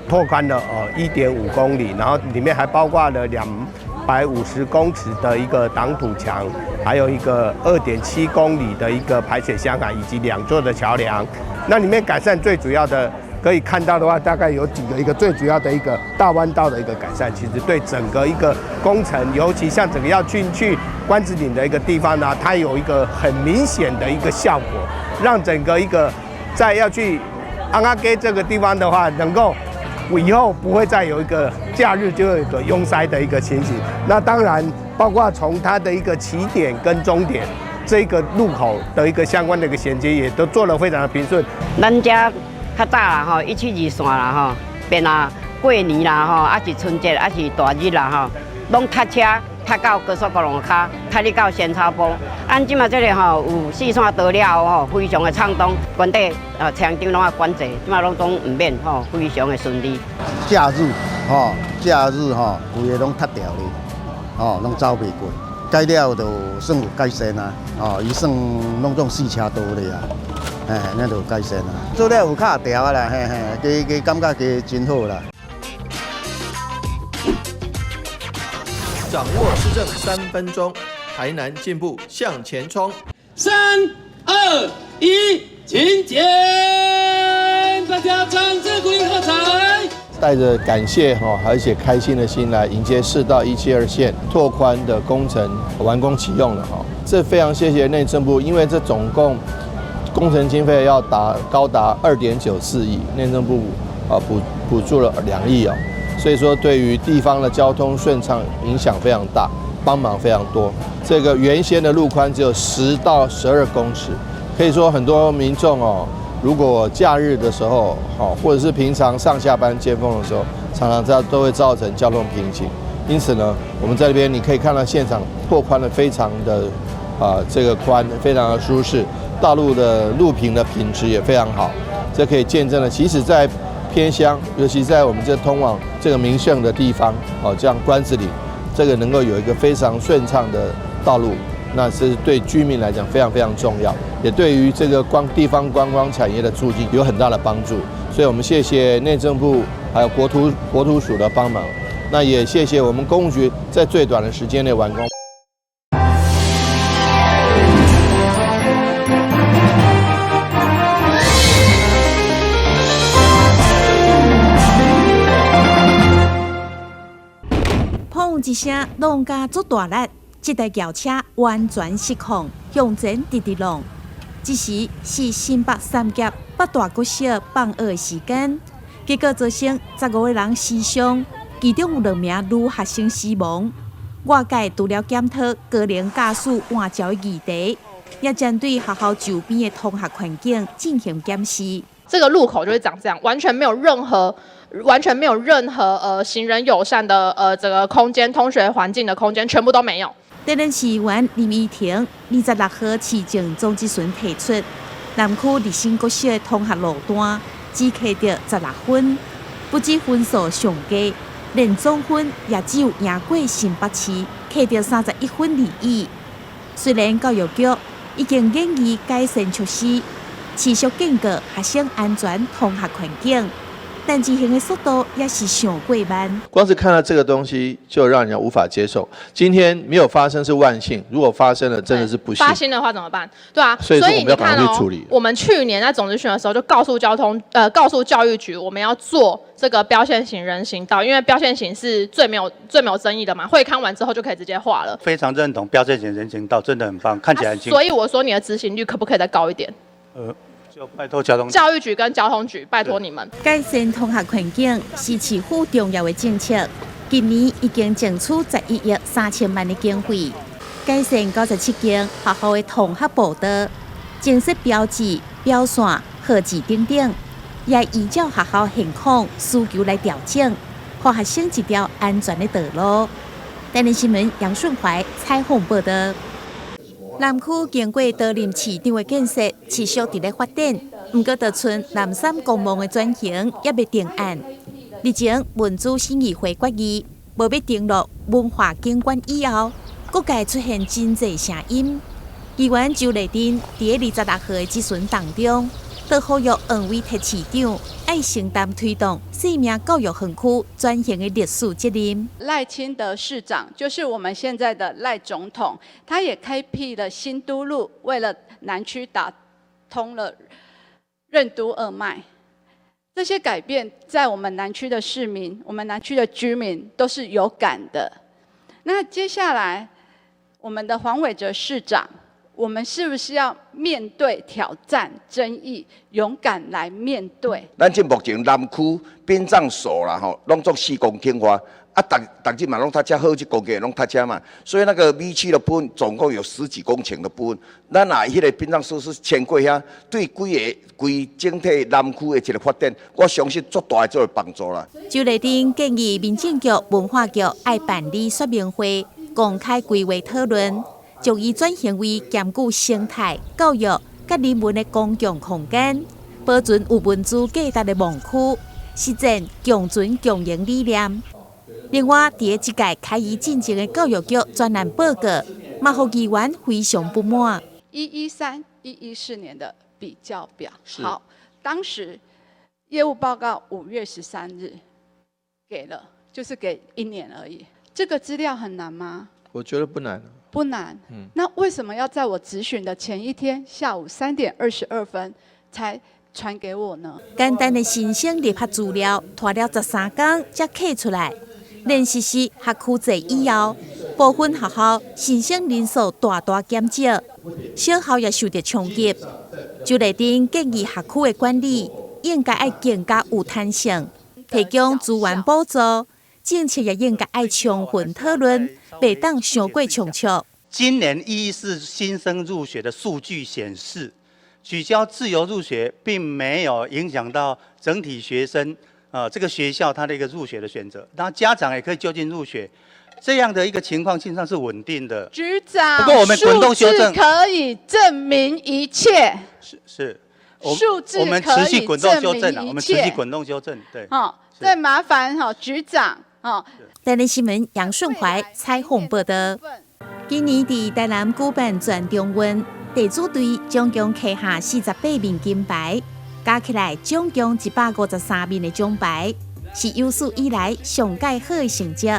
拓宽了1.5公里，然后里面还包括了250公尺的一个挡土墙，还有一个2.7公里的一个排水箱涵，以及2座的桥梁。那里面改善最主要的可以看到的话，大概有几个，一个最主要的一个大弯道的一个改善，其实对整个一个工程，尤其像整个要进去关子岭的一个地方呢，它有一个很明显的一个效果，让整个一个在要去安阿给这个地方的话，能够以后不会再有一个假日就有一个拥塞的一个情形。那当然，包括从它的一个起点跟终点这个路口的一个相关的一个衔接，也都做得非常的平顺。咱家较早啦吼，172线啦吼，变啊过年啦吼，啊是春节，啊是大日啦吼，拢塞车。塞到高速公路卡，塞入到仙草埔。按即马这个吼有4线道了吼，非常的畅通，原地车长拢啊管制，即马拢唔免吼，非常的顺利。假日假日规个拢塌掉咧，拢走袂过。改了就算有改善啊，伊算拢种4车道咧啊，那就有改善啊。做了有较调啊啦，加感觉加真好啦。掌握施政3分钟，台南进步向前冲。3、2、1，请减！大家掌声鼓励喝彩。带着感谢而且开心的心来迎接4到172线拓宽的工程完工启用了这非常谢谢内政部，因为这总共工程经费要高达2.94亿，内政部补助了2亿所以说，对于地方的交通顺畅影响非常大，帮忙非常多。这个原先的路宽只有10到12公尺，可以说很多民众如果假日的时候或者是平常上下班尖峰的时候，常常都会造成交通瓶颈。因此呢，我们在这边你可以看到现场拓宽的非常的这个宽，非常的舒适，道路的路平的品质也非常好。这可以见证了，即使在偏乡，尤其在我们这通往这个名胜的地方，像关子岭，这个能够有一个非常顺畅的道路，那是对居民来讲非常非常重要，也对于这个地方观光产业的促进有很大的帮助。所以我们谢谢内政部还有国土署的帮忙，那也谢谢我们工务局在最短的时间内完工。一声弄家做大力，这台轿车完全失控，向前直浪。这时是新北三甲八大国小放学的时间，结果造成15个人死伤，其中有2名女学生死亡。外界除了检讨高龄驾驶换照的议题，也针对学校周边的通学环境进行检视。这个路口就是长这样，完全没有任何行人友善的这个空间、通学环境的空间，全部都没有。台南市议员林依婷26号市政总质询提出，南区立新国小的通学路段只刻着16分，不止分数上低，连总分也只有赢过新北市，刻着31分而已。虽然教育局已经建议改善措施，持续建构学生安全通学环境，但执行的速度也是上过慢。光是看到这个东西就让人家无法接受。今天没有发生是万幸，如果发生了真的是不幸。发生的话怎么办？对啊，所以我们要赶快去处理。我们去年在总质询的时候就告诉教育局，我们要做这个标线型人行道，因为标线型是最没有争议的嘛，会勘完之后就可以直接画了。非常认同标线型人行道，真的很棒，看起来很清楚。所以我说你的执行率可不可以再高一点？就拜托教育局跟交通局，拜托你们。改善通学环境是市府重要的政策，今年已经争取11亿3000万的经费，改善97间学校的通学步道，增设标志、标线、号志等等，也依照学校现况需求来调整，给学生一条安全的道路。台南新闻杨顺怀采访报道。南区经过桃林市场的建设，持续伫咧发展。不过，稻村南山公墓的转型也未定案。日前文主审议会决议，无要登录文化景观以后，各界出现真侪声音。议员周丽珍伫26号的质询当中，都呼吁黄伟哲市长爱承担推动生命教育园区转型的历史责任。赖清德市长就是我们现在的赖总统，他也开辟了新都路，为了南区打通了任督二脉。这些改变在我们南区的市民、我们南区的居民都是有感的。那接下来，我们的黄伟哲市长，我们是不是要面对挑战、争议，勇敢来面对？咱这目前南区殡葬所啦吼，拢做4公顷花，逐日嘛拢他家好几公顷拢他家嘛，所以那个米区的部分总共有10几公顷的部分，咱若迄个殡葬所是迁过遐，对规整体南区的一个发展，我相信足大的帮助啦。周立丁建议民政局、文化局爱办理说明会，公开规划讨论。将伊转型为兼顾生态、教育、甲人文的公共空间，保存有文字价值的盲区，实践共存共赢理念。另外，伫即届开议进前的教育局专栏报告，嘛互议员非常不满。113、114年的比较表，好，当时业务报告5月13日给了，就是给1年而已。这个资料很难吗？我觉得不难。不难，那为什么要在我质询的前一天下午3点22分才传给我呢？简单的申请立法资料，拖了13天才刻出来。连实施学区制以后，部分学校申请人数大减少，小校也受到冲击。周立丁建议学区的管理应该要更加有弹性，提供资源补助。政策也应该爱充分讨论，袂当伤过仓促。今年114新生入学的数据显示，取消自由入学并没有影响到整体学生这个学校它的一个入学的选择，然后家长也可以就近入学，这样的一个情况基本上是稳定的。局长，不过我们滚动修正可以证明一切。是，数字我们持续滚动修正我们持续滚动修正，对。再麻烦局长。台南新闻杨顺怀采访报道。今年伫台南举办全中运，地主队总共摕下48面金牌，加起来总共153面的奖牌，是有史以来上界好的成绩。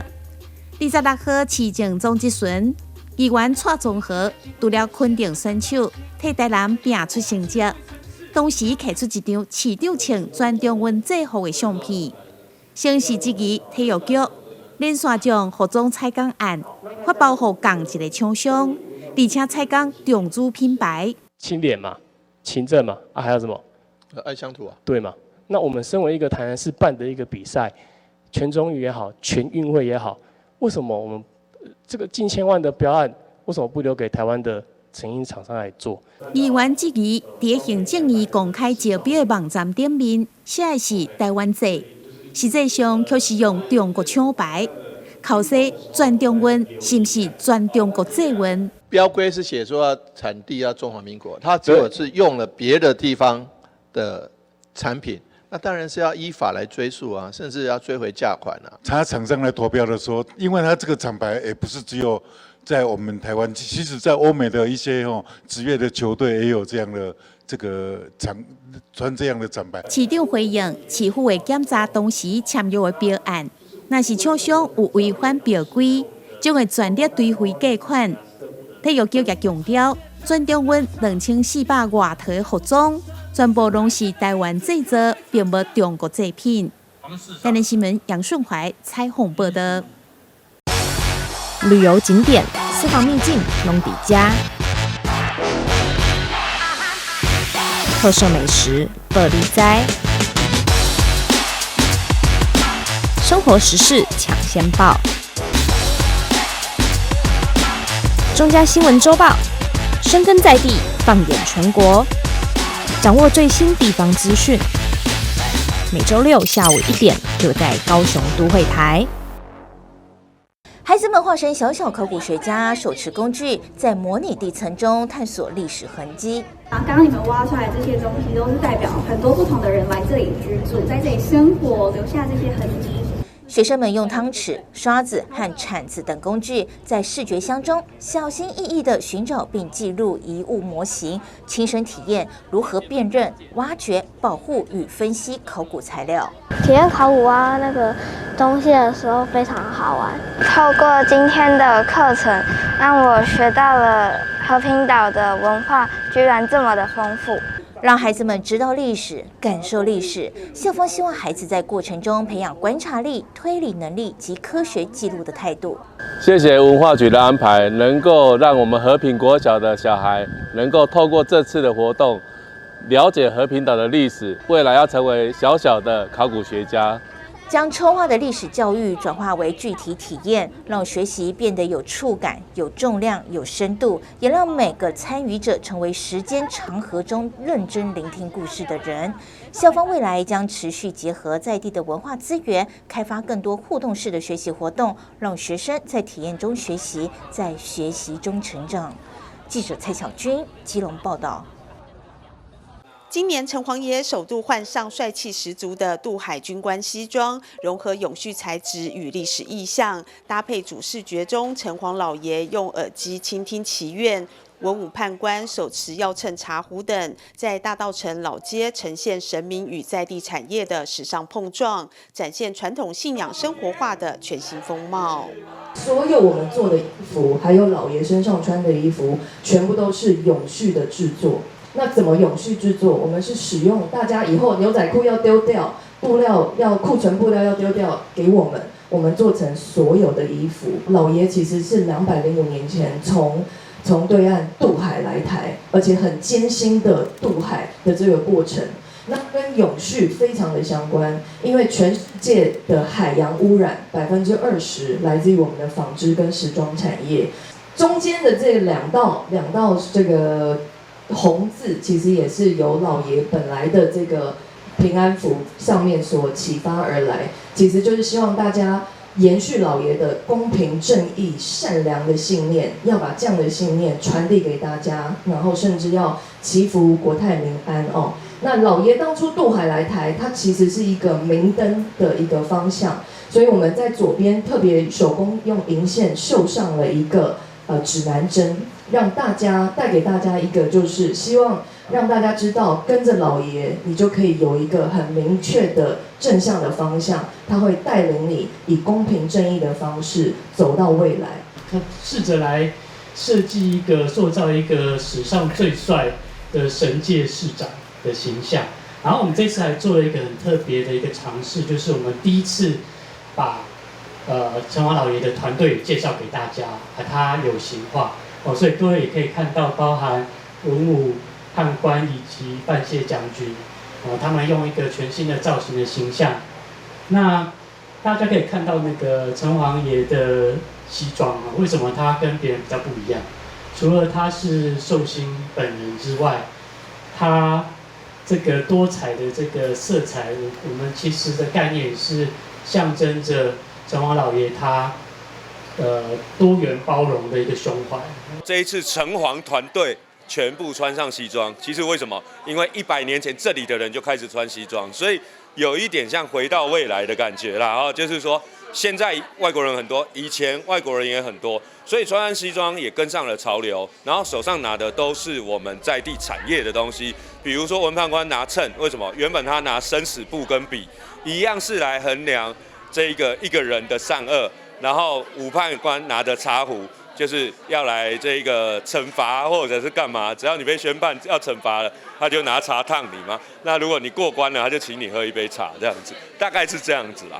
26号市政总质询，议员蔡宗和除了肯定选手替台南拼出成绩，同时摕出一张市长穿全中运制服的相片。城市之余体育局连续将服装采购案发包给同一个厂商，而且采购中资品牌。清廉嘛，勤政嘛，还有什么？爱乡土啊。对嘛？那我们身为一个台南市办的一个比赛，全中运也好，全运会也好，为什么我们这个近千万的标案，为什么不留给台湾的成衣厂商来做？议员质疑，伫行政院公开招标的网站顶面写的是台湾制。实际上却是用中国厂牌，考试全中运是不是全中国制运？标规是写说产地要中华民国，它只有是用了别的地方的产品，那当然是要依法来追溯啊，甚至要追回价款啊。他厂商来投标的时候，因为他这个厂牌也不是只有在我们台湾，其实在欧美的一些职业的球队也有这样的。这个穿这样的展牌。市长回应，市府会检查当时签约的标案，若是厂商有违反标规，将会全力追回价款。体育局也强调，全中运2400外套的服装，全部拢是台湾制作，并无中国制品。台南新闻杨顺怀采访报道。旅游景点、私房秘境拢底家。特色美食乐力哉，生活时事抢先报，中嘉新闻周报，深耕在地，放眼全国，掌握最新地方资讯。每周六下午1点，就在高雄都会台。孩子们化身小小考古学家，手持工具在模拟地层中探索历史痕迹。刚刚你们挖出来这些东西，都是代表很多不同的人来这里居住，在这里生活，留下这些痕迹。学生们用汤匙、刷子和铲子等工具，在视觉箱中小心翼翼地寻找并记录遗物模型，亲身体验如何辨认、挖掘、保护与分析考古材料。体验考古挖那个东西的时候非常好玩。透过今天的课程，让我学到了和平岛的文化居然这么的丰富。让孩子们知道历史、感受历史。校方希望孩子在过程中培养观察力、推理能力及科学记录的态度。谢谢文化局的安排，能够让我们和平国小的小孩能够透过这次的活动，了解和平岛的历史，未来要成为小小的考古学家。将抽象的历史教育转化为具体体验，让学习变得有触感、有重量、有深度，也让每个参与者成为时间长河中认真聆听故事的人。校方未来将持续结合在地的文化资源，开发更多互动式的学习活动，让学生在体验中学习，在学习中成长。记者蔡小军，基隆报道。今年城隍爷首度换上帅气十足的渡海军官西装，融合永续材质与历史意象，搭配主视觉中城隍老爷用耳机倾听祈愿，文武判官手持药秤茶壶等，在大稻埕老街呈现神明与在地产业的时尚碰撞，展现传统信仰生活化的全新风貌。所有我们做的衣服，还有老爷身上穿的衣服，全部都是永续的制作。那怎么永续制作？我们是使用大家以后牛仔裤要丢掉，布料要库存布料要丢掉给我们做成所有的衣服。老爷其实是205年前从对岸渡海来台，而且很艰辛的渡海的这个过程，那跟永续非常的相关，因为全世界的海洋污染20%来自于我们的纺织跟时装产业，中间的这两道这个红字其实也是由老爷本来的这个平安符上面所启发而来，其实就是希望大家延续老爷的公平正义善良的信念，要把这样的信念传递给大家，然后甚至要祈福国泰民安哦。那老爷当初渡海来台，它其实是一个明灯的一个方向，所以我们在左边特别手工用银线绣上了一个指南针，让大家带给大家一个，就是希望让大家知道，跟着老爷，你就可以有一个很明确的正向的方向，他会带领你以公平正义的方式走到未来。试着来设计一个、塑造一个史上最帅的神界市长的形象。然后我们这次还做了一个很特别的一个尝试，就是我们第一次把城隍老爷的团队介绍给大家，把它有形化哦，所以各位也可以看到，包含文武判官以及范谢将军哦，他们用一个全新的造型的形象。那大家可以看到那个城隍爷的西装啊，为什么他跟别人比较不一样？除了他是寿星本人之外，他这个多彩的这个色彩，我们其实的概念是象征着城隍老爷他多元包容的一个胸怀。这一次城隍团队全部穿上西装，其实为什么？因为100年前这里的人就开始穿西装，所以有一点像回到未来的感觉啦。然后就是说，现在外国人很多，以前外国人也很多，所以穿上西装也跟上了潮流。然后手上拿的都是我们在地产业的东西，比如说文判官拿秤，为什么？原本他拿生死簿跟笔，一样是来衡量这一个人的善恶。然后武判官拿着茶壶，就是要来这个惩罚或者是干嘛，只要你被宣判要惩罚了，他就拿茶烫你嘛。那如果你过关了，他就请你喝一杯茶，这样子，大概是这样子啦。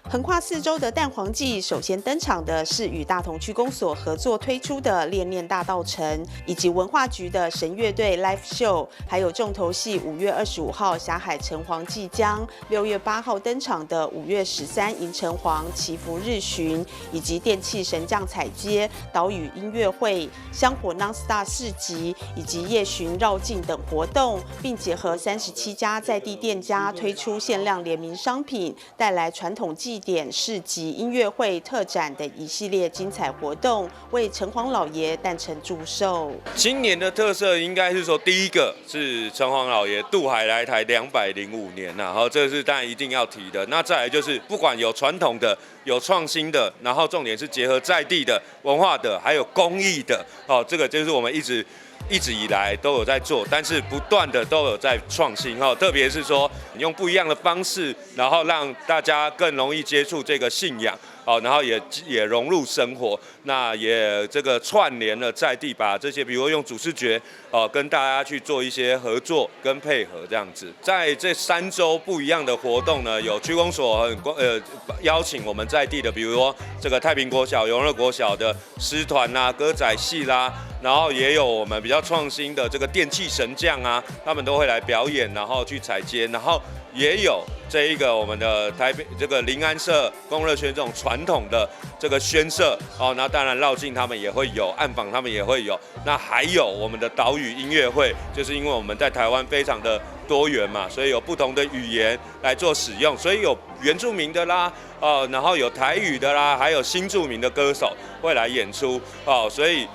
横跨4周的蛋黄祭，首先登场的是与大同区公所合作推出的恋恋大稻埕，以及文化局的神乐队 Live Show， 还有重头戏5月25号霞海城隍祭将，6月8号登场的5月13迎城隍祈福日巡，以及电器神将彩街、岛屿音乐会、香火 Non-Star 市集以及夜巡绕境等活动，并结合37家在地店家推出限量联名商品，带来传统祭典、市集、音乐会、特展等一系列精彩活动，为城隍老爷诞辰祝寿。今年的特色应该是说，第一个是城隍老爷渡海来台205年然后这是当然一定要提的。那再来就是不管有传统的、有创新的，然后重点是结合在地的文化的，还有公益的，这个就是我们一直以来都有在做，但是不断的都有在创新特别是说用不一样的方式，然后让大家更容易接触这个信仰然后也融入生活，那也这个串联了在地，把这些比如用主视觉跟大家去做一些合作跟配合这样子。在这3周不一样的活动呢，有区公所邀请我们在地的，比如说这个太平国小、永乐国小的诗团啦、歌仔戏啦，然后也有我们比较创新的这个电器神将啊，他们都会来表演，然后去采接，然后也有这一个我们的台北这个临安社、宫热轩这种传统的这个宣社那当然绕境他们也会有，暗访他们也会有，那还有我们的岛屿音乐会，就是因为我们在台湾非常的多元嘛，所以有不同的语言来做使用，所以有原住民的啦然后有台语的啦，还有新住民的歌手会来演出所以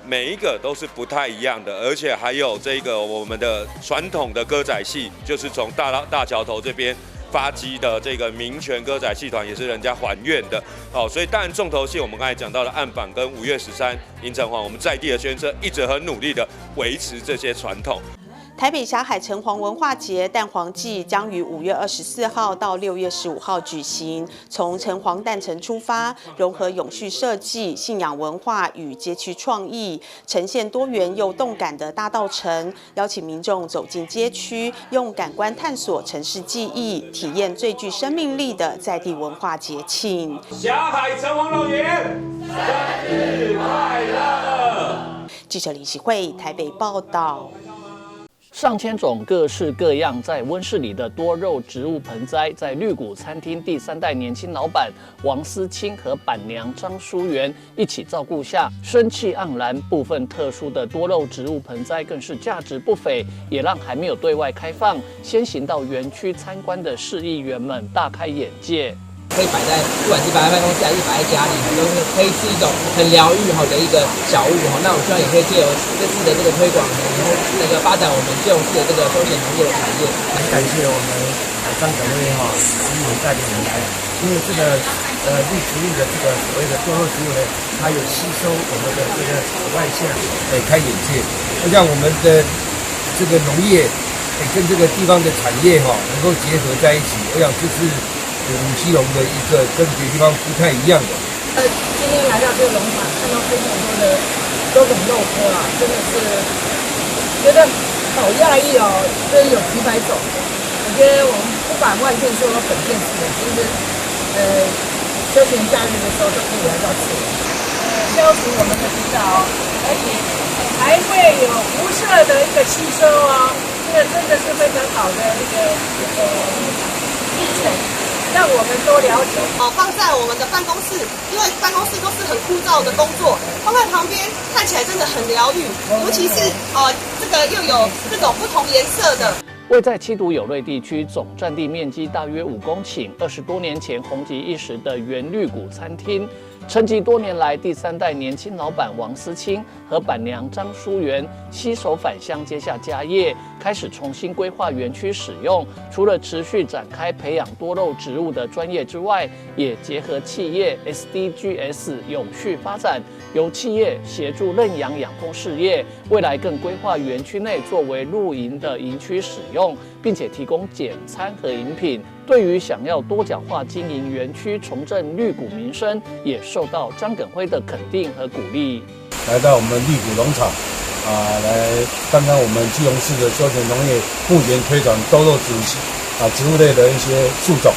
每一个都是不太一样的，而且还有这个我们的传统的歌仔戏，就是从大桥头这边发迹的这个民权歌仔戏团，也是人家还愿的所以当然重头戏我们刚才讲到了暗访跟5月13迎城隍，我们在地的宣社一直很努力的维持这些传统。台北霞海城隍文化节蛋黄祭将于5月24号到6月15号举行。从城隍诞辰出发，融合永续设计、信仰文化与街区创意，呈现多元又动感的大稻埕，邀请民众走进街区，用感官探索城市记忆，体验最具生命力的在地文化节庆。霞海城隍老爷生日快乐！记者李喜慧台北报道。上千种各式各样在温室里的多肉植物盆栽，在绿谷餐厅第3代年轻老板王思清和板娘张淑媛一起照顾下，生气盎然。部分特殊的多肉植物盆栽更是价值不菲，也让还没有对外开放、先行到园区参观的市议员们大开眼界。可以摆在，不管是摆在办公室还是摆在家里，都是可以是一种很疗愈的一个小物那我希望也可以借由这次的这个推广，然后发展我们基隆市的这个休闲农业的产业。很感谢我们张小妹市议员带领我们来，因为这个绿植物的这个所谓的多肉植物呢，它有吸收我们的这个紫外线，开眼界，让我们的这个农业跟这个地方的产业能够结合在一起，我想这是基隆的一个跟别的地方不太一样的。今天来到这个农场，看到非常多的多种肉鸽真的是觉得好讶异所以有几百种。我觉得我们不管万件事或本件事的，其实休闲假日的时候都可以来到这里，消除我们的疲劳，而且还会有辐射的一个吸收这个真的是非常好的一个历程。让我们多了解放在我们的办公室，因为办公室都是很枯燥的工作，放在旁边看起来真的很疗愈，尤其是这个又有这种不同颜色的。位在七堵有瑞地区，总占地面积大约5公顷，20多年前红极一时的原绿谷餐厅，沉寂多年来，第3代年轻老板王思清和板娘张淑媛携手返乡，接下家业，开始重新规划园区使用。除了持续展开培养多肉植物的专业之外，也结合企业 SDGs 永续发展，由企业协助认养养蜂事业，未来更规划园区内作为露营的营区使用，并且提供简餐和饮品。对于想要多角化经营园区、重振绿谷民生，也受到张耿辉的肯定和鼓励。来到我们绿谷农场来看看我们基隆市的休闲农业目前推广多肉植物类的一些树种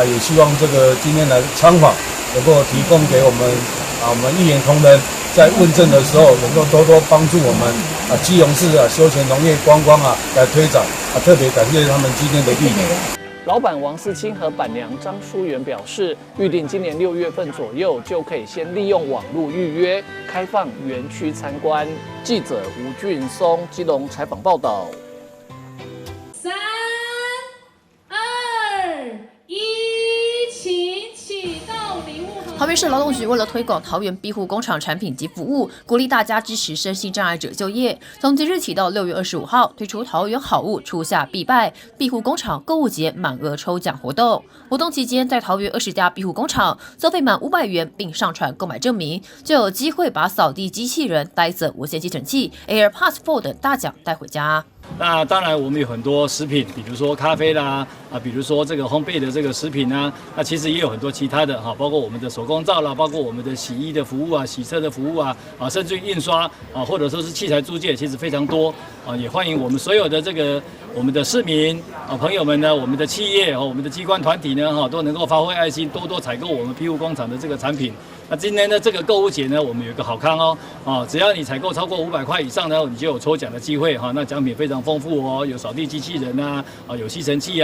也希望这个今天来参访能够提供给我们议员同仁在问政的时候能够多多帮助我们基隆市休闲农业观光来推展特别感谢他们今天的莅临。老板王思清和板娘张淑媛表示，预定今年6月份左右就可以先利用网络预约开放园区参观。记者吴俊松基隆采访报道。3、2、1，请。园市劳动局为了推广桃园庇护工厂产品及服务，鼓励大家支持身心障碍者就业，从即日起到6月25号推出桃园好物初夏必败庇护工厂购物节满额抽奖活动。活动期间，在桃园20家庇护工厂消费满500元并上传购买证明，就有机会把扫地机器人、Dyson 无线吸尘器、AirPods 4等大奖带回家。那当然，我们有很多食品，比如说咖啡啦，比如说这个烘焙的这个食品啊，那其实也有很多其他的包括我们的手工皂啦，包括我们的洗衣的服务啊、洗车的服务啊，甚至于印刷或者说是器材租借，其实非常多也欢迎我们所有的这个我们的市民朋友们呢，我们的企业我们的机关团体呢都能够发挥爱心，多多采购我们庇护工厂的这个产品。那今天的这个购物节呢，我们有一个好康只要你采购超过500块以上呢，你就有抽奖的机会那奖品非常丰富有扫地机器人有吸尘器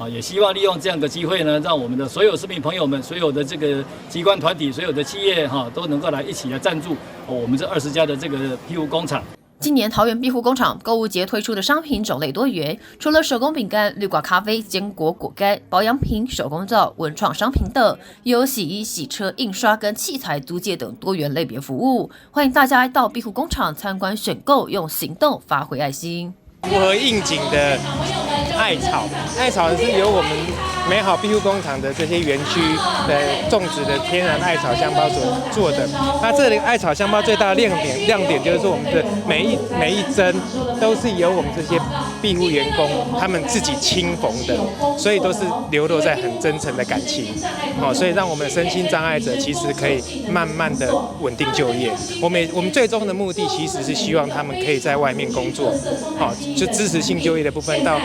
也希望利用这样的机会呢，让我们的所有市民朋友们、所有的这个机关团体、所有的企业都能够一起来赞助我们这20家的这个庇护工厂。今年桃园庇护工厂购物节推出的商品种类多元，除了手工饼干、绿挂咖啡、坚果果干、保养品、手工皂、文创商品等，也有洗衣、洗车、印刷跟器材租借等多元类别服务。欢迎大家到庇护工厂参观选购，用行动发挥爱心。符合应景的艾草，艾草是由我们美好庇护工厂的这些园区的种植的天然艾草香包所做的。那这里艾草香包最大的亮点就是说，我们的每一针都是由我们这些庇护员工他们自己亲缝的，所以都是流露在很真诚的感情。所以让我们的身心障碍者其实可以慢慢的稳定就业。我们最终的目的其实是希望他们可以在外面工作，就支持性就业的部分到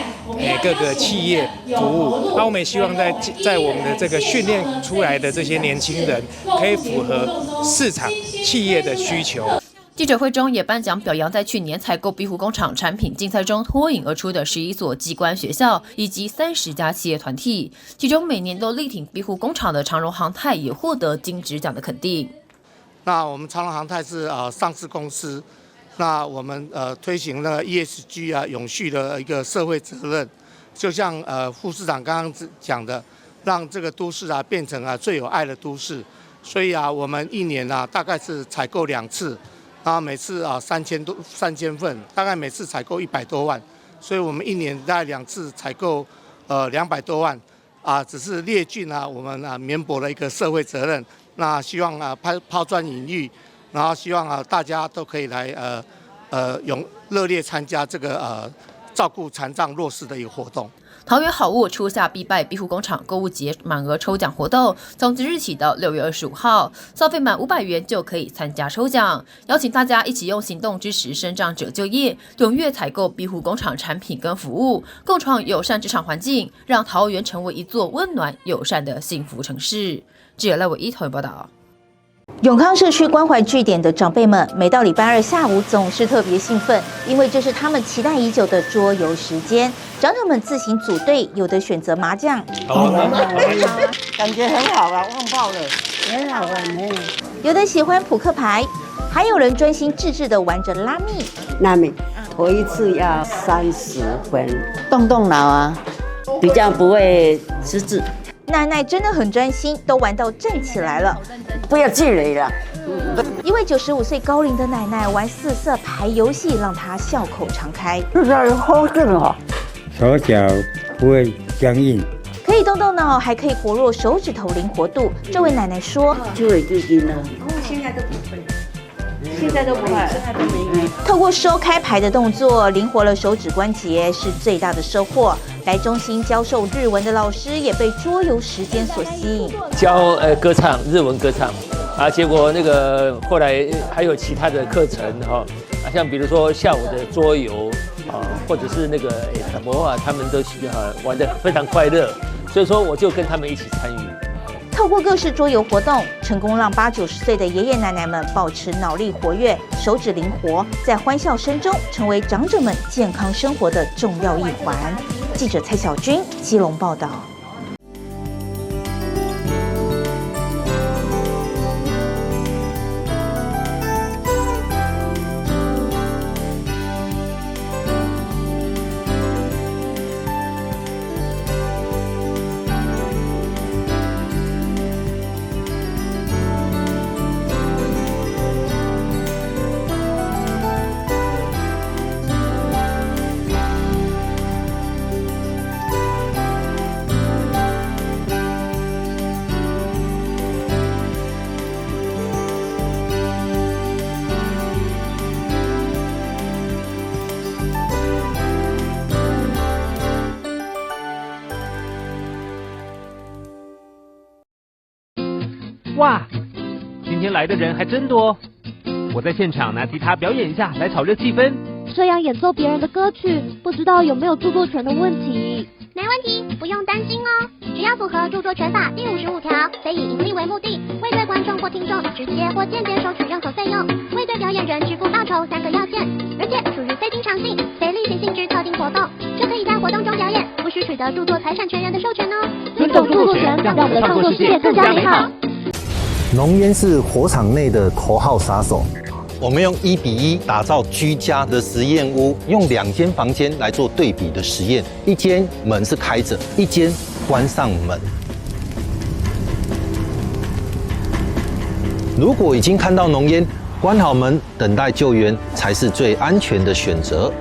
各个企业服务。我们也希望在我们的这个训练出来的这些年轻人，可以符合市场企业的需求。记者会中也颁奖表扬在去年采购庇护工厂产品竞赛中脱颖而出的11所机关学校以及30家企业团体，其中每年都力挺庇护工厂的长荣航太也获得金质奖的肯定。那我们长荣航太是上市公司。那我们推行了 ESG 永续的一个社会责任，就像副市长刚刚讲的，让这个都市变成最有爱的都市。所以我们一年大概是采购2次，然后每次3000份，大概每次采购100多万，所以我们一年大概2次采购200多万只是列尽我们绵薄的一个社会责任。那希望抛砖引玉。然后希望大家都可以来热烈参加这个照顾残障弱势的一个活动。桃园好物初夏必败庇护工厂购物节满额抽奖活动，从即日起到6月25号，消费满500元就可以参加抽奖。邀请大家一起用行动支持身障者就业，踊跃采购庇护工厂产品跟服务，共创友善职场环境，让桃园成为一座温暖友善的幸福城市。记者赖伟一桃园报道。永康社区关怀据点的长辈们，每到礼拜2下午总是特别兴奋，因为这是他们期待已久的桌游时间。长者们自行组队，有的选择麻将，感觉很好啊，旺爆了，很好玩呢。有的喜欢扑克牌，还有人专心致志地玩着拉密。拉密，头一次要30分，动脑啊，比较不会失智。奶奶真的很专心，都玩到站起来了。不要气馁了。一位95岁高龄的奶奶玩4色牌游戏，让她笑口常开。就是好劲哦，手脚不会僵硬，可以动动脑，还可以活络手指头灵活度。这位奶奶说：“就会最近呢，现在都不会。”现在都不会，透过收开牌的动作，灵活了手指关节，是最大的收获。来中心教授日文的老师也被桌游时间所吸引，教歌唱日文歌唱结果那个后来还有其他的课程像比如说下午的桌游或者是那个什么他们都玩得非常快乐，所以说我就跟他们一起参与。透过各式桌游活动，成功让80、90岁的爷爷奶奶们保持脑力活跃、手指灵活，在欢笑声中成为长者们健康生活的重要一环。记者蔡小军基隆报道。天来的人还真多。我在现场拿吉他表演一下，来炒热气氛。这样演奏别人的歌曲，不知道有没有著作权的问题？没问题，不用担心哦。只要符合著作权法第55条，非以盈利为目的，未对观众或听众直接或间接收取任何费用，未对表演人支付报酬3个要件，而且属于非经常性、非例行性质特定活动，就可以在活动中表演，不需取得著作财产权人的授权哦。尊重著作权，让我们的创作世界更加美好。浓烟是火场内的头号杀手。我们用1:1打造居家的实验屋，用2间房间来做对比的实验，一间门是开着，一间关上门。如果已经看到浓烟，关好门，等待救援才是最安全的选择。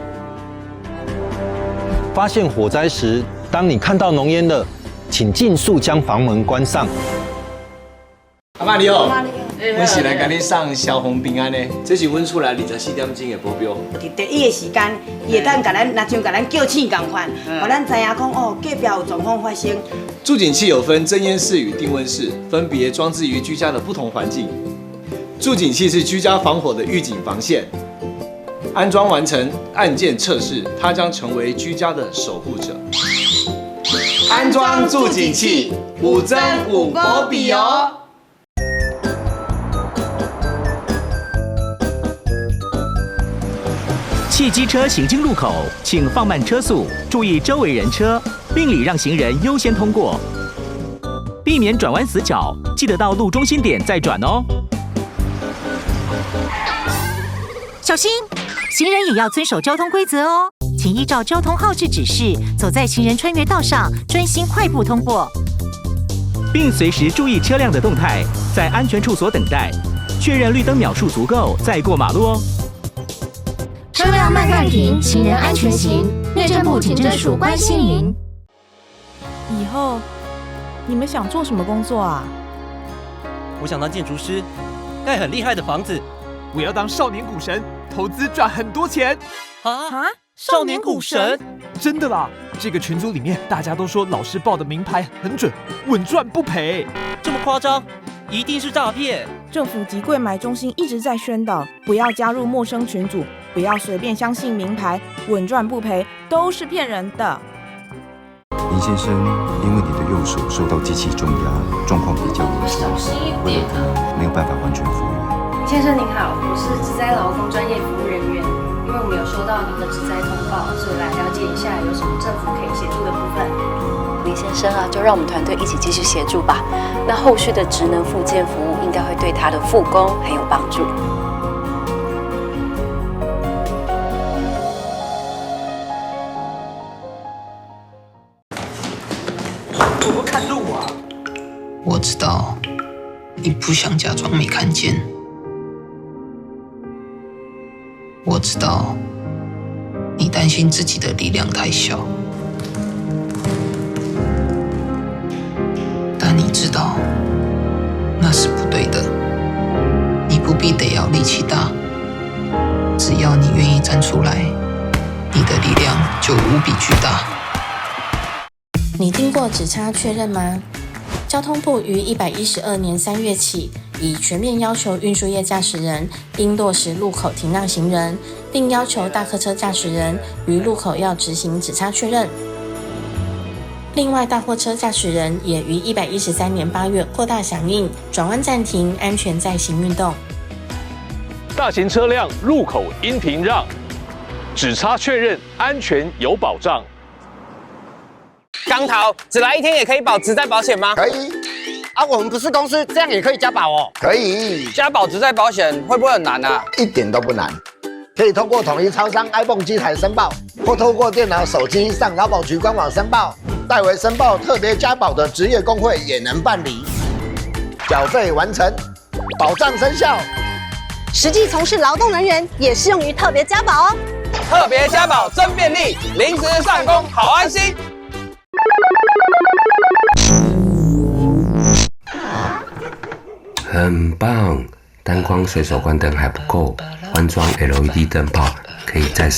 发现火灾时，当你看到浓烟了，请尽速将房门关上。阿妈你好。阮是来甲你送消防平安的，这是阮厝内24点钟的保镖。伫第一个时间，伊会当甲咱，若像甲咱叫醒共款，互咱知影讲哦，隔壁有状况发生。助警器有分侦烟室与定温室，分别装置于居家的不同环境。助警器是居家防火的预警防线。安装完成，按键测试，它将成为居家的守护者。安装助警器，5针5保庇哦。汽机车行经路口，请放慢车速，注意周围人车，并礼让行人优先通过，避免转弯死角。记得到路中心点再转哦。小心，行人也要遵守交通规则哦，请依照交通号志指示，走在行人穿越道上，专心快步通过，并随时注意车辆的动态，在安全处所等待，确认绿灯秒数足够再过马路哦。车辆慢暂停，行人安全行。内政部警政署关心您。以后你们想做什么工作啊？我想当建筑师，盖很厉害的房子。我要当少年股神，投资赚很多钱。啊！少年股神？真的啦！这个群组里面大家都说老师报的名牌很准，稳赚不赔。这么夸张？一定是诈骗！政府及柜买中心一直在宣导，不要加入陌生群组，不要随便相信名牌，稳赚不赔都是骗人的。林先生，因为你的右手受到机器重压，状况比较危险，为了他没有办法完全复原。先生您好，我是职灾劳工专业服务人员，因为我们有收到您的职灾通报，所以来了解一下有什么政府可以协助的部分。林先生啊，就让我们团队一起继续协助吧。那后续的职能复健服务应该会对他的复工很有帮助。我不看路啊！我知道，你不想假装没看见。我知道，你担心自己的力量太小。但你知道，那是不对的。你不必得要力气大，只要你愿意站出来，你的力量就无比巨大。你听过只差确认吗？交通部于112年3月起，已全面要求运输业驾驶人应落实路口停让行人，并要求大客车驾驶人于路口要执行只差确认。另外，大货车驾驶人也于113年8月扩大响应转弯暂停、安全再行运动。大型车辆路口应停让，只差确认，安全有保障。刚桃，只来1天也可以保职灾保险吗？可以。啊，我们不是公司，这样也可以加保哦。可以。加保职灾保险会不会很难啊？一点都不难，可以通过统一超商 iPhone 机台申报，或透过电脑、手机上劳保局官网申报。代为申报特别加保的职业工会也能办理，缴费完成，保障生效。实际从事劳动人员也适用于特别加保哦。特别加保真便利，临时上工好安心。很棒，单光随手关灯还不够，换装 LED 灯泡可以再